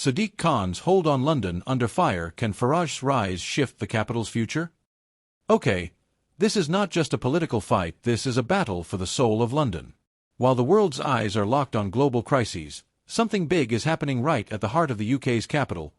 Sadiq Khan's hold on London under fire. Can Farage's rise shift the capital's future? Okay, this is not just a political fight, this is a battle for the soul of London. While the world's eyes are locked on global crises, something big is happening right at the heart of the UK's capital,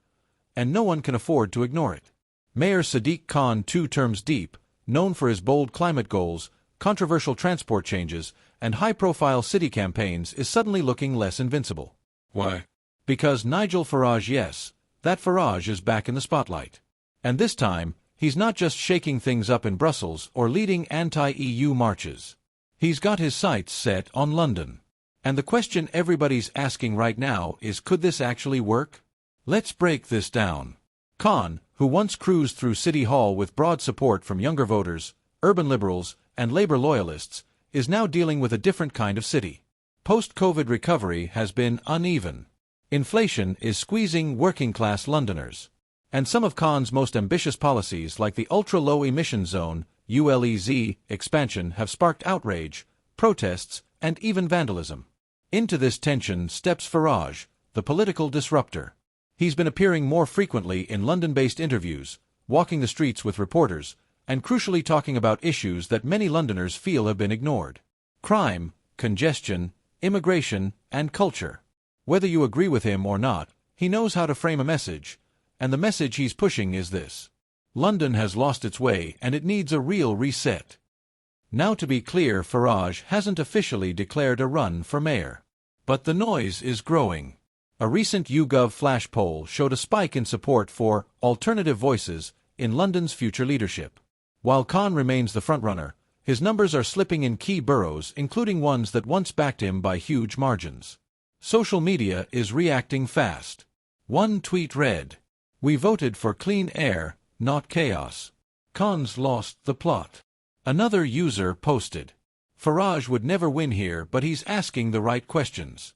and no one can afford to ignore it. Mayor Sadiq Khan, 2 terms deep, known for his bold climate goals, controversial transport changes, and high-profile city campaigns, is suddenly looking less invincible. Why? Because Nigel Farage, yes, that Farage is back in the spotlight. And this time, he's not just shaking things up in Brussels or leading anti-EU marches. He's got his sights set on London. And the question everybody's asking right now is, could this actually work? Let's break this down. Khan, who once cruised through City Hall with broad support from younger voters, urban liberals, and Labour loyalists, is now dealing with a different kind of city. Post-COVID recovery has been uneven. Inflation is squeezing working-class Londoners. And some of Khan's most ambitious policies, like the ultra-low emission zone, ULEZ, expansion, have sparked outrage, protests, and even vandalism. Into this tension steps Farage, the political disruptor. He's been appearing more frequently in London-based interviews, walking the streets with reporters, and crucially talking about issues that many Londoners feel have been ignored. Crime, congestion, immigration, and culture. Whether you agree with him or not, he knows how to frame a message, and the message he's pushing is this: London has lost its way and it needs a real reset. Now, to be clear, Farage hasn't officially declared a run for mayor. But the noise is growing. A recent YouGov flash poll showed a spike in support for alternative voices in London's future leadership. While Khan remains the frontrunner, his numbers are slipping in key boroughs, including ones that once backed him by huge margins. Social media is reacting fast. One tweet read, "We voted for clean air, not chaos. Khan's lost the plot." Another user posted, "Farage would never win here, but he's asking the right questions."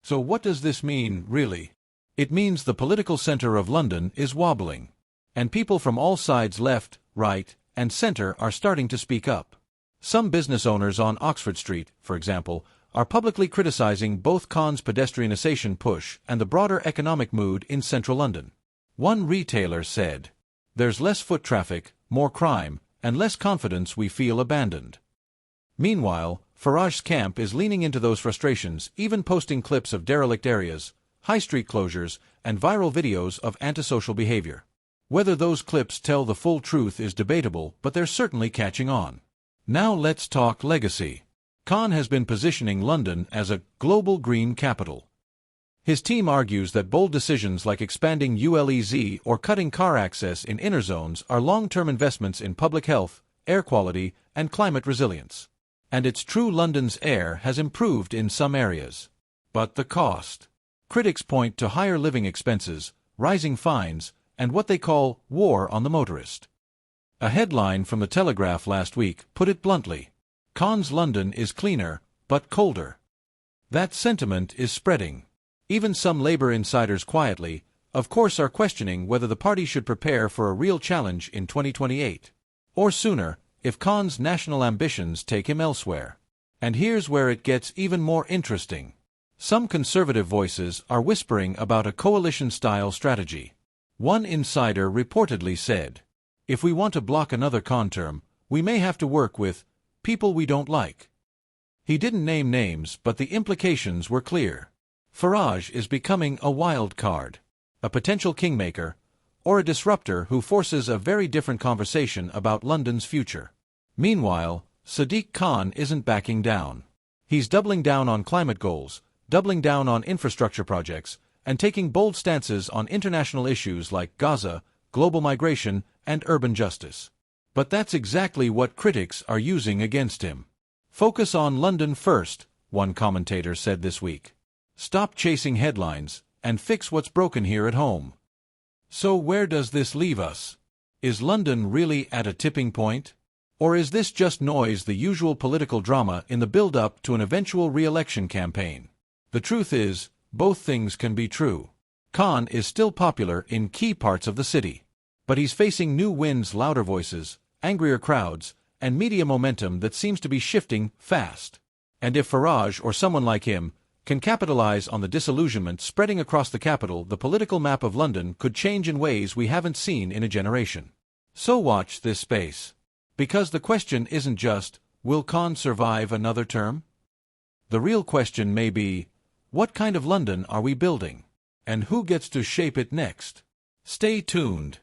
So what does this mean, really? It means the political center of London is wobbling. And people from all sides, left, right, and center, are starting to speak up. Some business owners on Oxford Street, for example, are publicly criticizing both Khan's pedestrianisation push and the broader economic mood in central London. One retailer said, "There's less foot traffic, more crime, and less confidence, we feel abandoned." Meanwhile, Farage's camp is leaning into those frustrations, even posting clips of derelict areas, high street closures, and viral videos of antisocial behavior. Whether those clips tell the full truth is debatable, but they're certainly catching on. Now let's talk legacy. Khan has been positioning London as a global green capital. His team argues that bold decisions like expanding ULEZ or cutting car access in inner zones are long-term investments in public health, air quality, and climate resilience. And it's true, London's air has improved in some areas. But the cost? Critics point to higher living expenses, rising fines, and what they call war on the motorist. A headline from the Telegraph last week put it bluntly: Khan's London is cleaner, but colder. That sentiment is spreading. Even some Labour insiders quietly, of course, are questioning whether the party should prepare for a real challenge in 2028. Or sooner, if Khan's national ambitions take him elsewhere. And here's where it gets even more interesting. Some conservative voices are whispering about a coalition-style strategy. One insider reportedly said, "If we want to block another Khan term, we may have to work with people we don't like." He didn't name names, but the implications were clear. Farage is becoming a wild card, a potential kingmaker, or a disruptor who forces a very different conversation about London's future. Meanwhile, Sadiq Khan isn't backing down. He's doubling down on climate goals, doubling down on infrastructure projects, and taking bold stances on international issues like Gaza, global migration, and urban justice. But that's exactly what critics are using against him. "Focus on London first," one commentator said this week. "Stop chasing headlines, and fix what's broken here at home." So where does this leave us? Is London really at a tipping point? Or is this just noise, the usual political drama in the build-up to an eventual re-election campaign? The truth is, both things can be true. Khan is still popular in key parts of the city. But he's facing new winds, louder voices, angrier crowds, and media momentum that seems to be shifting fast. And if Farage or someone like him can capitalize on the disillusionment spreading across the capital. The political map of London could change in ways we haven't seen in a generation. So watch this space. Because the question isn't just, will Khan survive another term? The real question may be, what kind of London are we building? And who gets to shape it next? Stay tuned.